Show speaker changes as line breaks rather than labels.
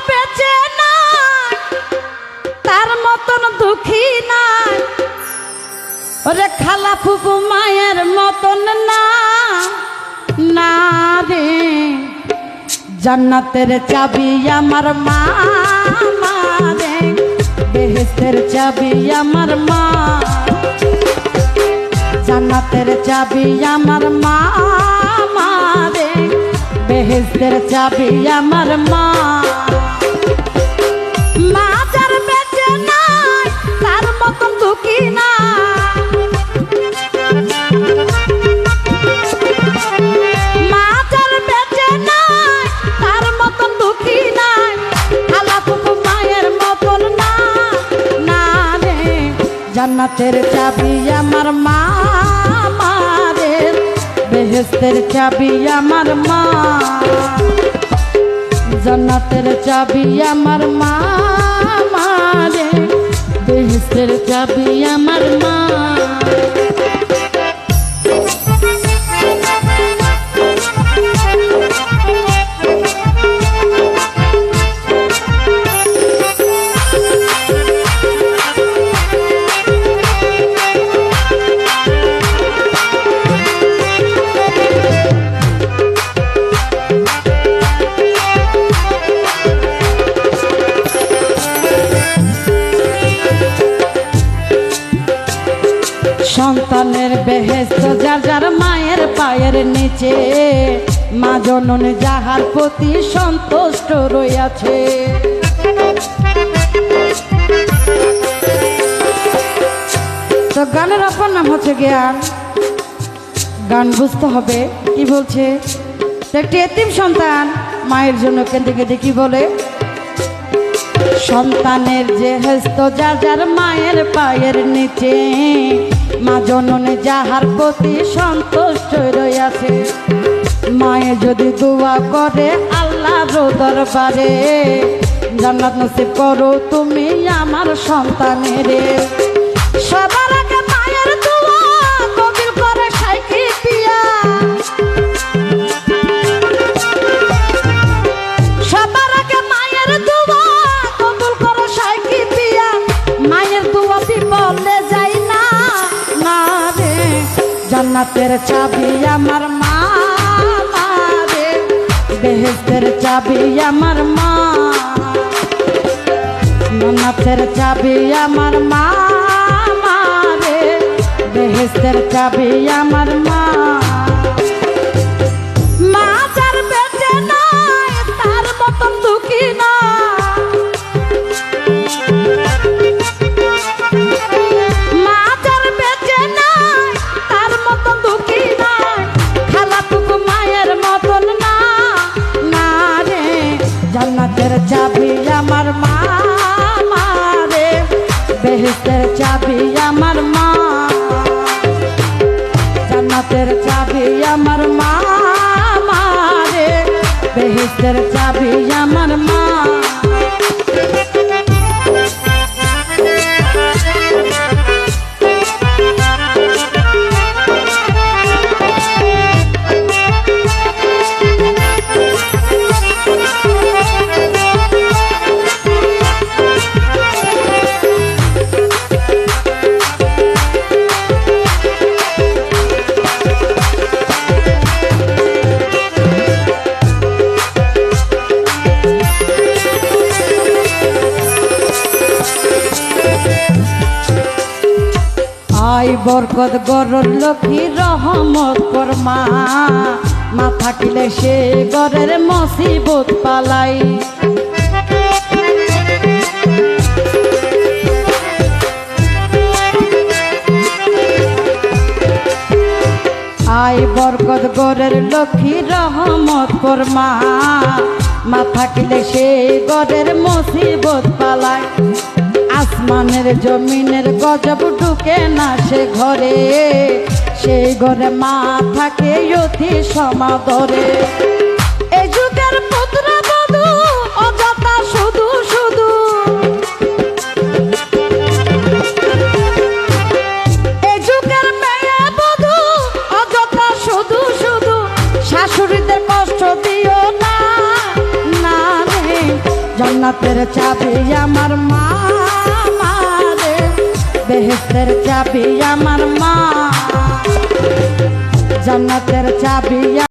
বেঁচে নাই তার মতন দুঃখী নাই, ওরে খালা ফুফু মায়ের মতন না না রে। জান্নাতের চাবি আমার মা রে, বেহেশতের চাবি আমার মা, জান্নাতের চাবি আমার মা রে, বেহেশতের চাবি আমার মা। মা যার বেঁচে নাই তার মতন দুঃখী না, মা যার বেঁচে নাই তার মতন দুঃখী নাই, খালা ফুফু মায়ের মতন না না রে। জান্নাতের চাবি আমার মা রে, বেহেশতের চাবি আমার মা, জান্নাতের চাবি আমার মা রে, বেহেশতের চাবি আমার মা। সন্তানের বেহেশত যার যার মায়ের পায়ের নিচে, মা জননী যাহার প্রতি সন্তুষ্ট রইয়াছে। তো গানের অপর নাম হচ্ছে জ্ঞান। গান বুঝতে হবে কি বলছে। একটি এতিম সন্তান মায়ের জন্য কেঁদে কেঁদে কি বলে, সন্তানের যে হেস্ত যার যার মায়ের পায়ের নিচে, মা জননী যাহার প্রতি সন্তুষ্ট রইয়াছে। মায়ে যদি দোয়া করে আল্লাহর দরবারে, জান্নাত নসিব করো তুমি আমার সন্তানের। সবার আগে মায়ের দোয়া কবুল করে সাইকি পিয়া, সবার আগে মায়ের দোয়া কবুল করে সাইকি পিয়া। মায়ের দোয়া বিফলে যায় না না রে। জান্নাতের চাবি আমার মা রে, বেহেশতের চাবি আমার মা, জান্নাতের চাবি আমার মা রে, বেহেশতের চাবি আমার মা। মা যার বেঁচে নাই তার মতন দুঃখী না, মা যার বেঁচে নাই তার মতন দুঃখী নাই, খালা ফুফু মায়ের মতন না না রে। জান্নাতের চাবি আমার মা রে, বেহেশতের চাবি আমার মা, জান্নাতের চাবি আমার মা রে, বেহেশতের চাবি আমার মা। আই বরকত গরর লক্ষ্মী রহমত কর মা, মা থাকিলে সে গরের মুসিবত পালাই। আই বরকত গরের লক্ষ্মী রহমত কর মা, মা থাকিলে সে গরের মুসিবত পালাই। আসমানের জমিনের গজব ঢুকে না সে ঘরে, সেই ঘরে মা থাকে অতি সমাদরে। এই যুগের পুত্র বধূ অযথা শুধু শুধু, এই যুগের মেয়ে বধূ অযথা শুধু শুধু, শাশুড়িদের কষ্ট দিও না না রে। জান্নাতের চাবি আমার মা রে, বেহেশতের চাবি আমার মা, জান্নাতের চাবি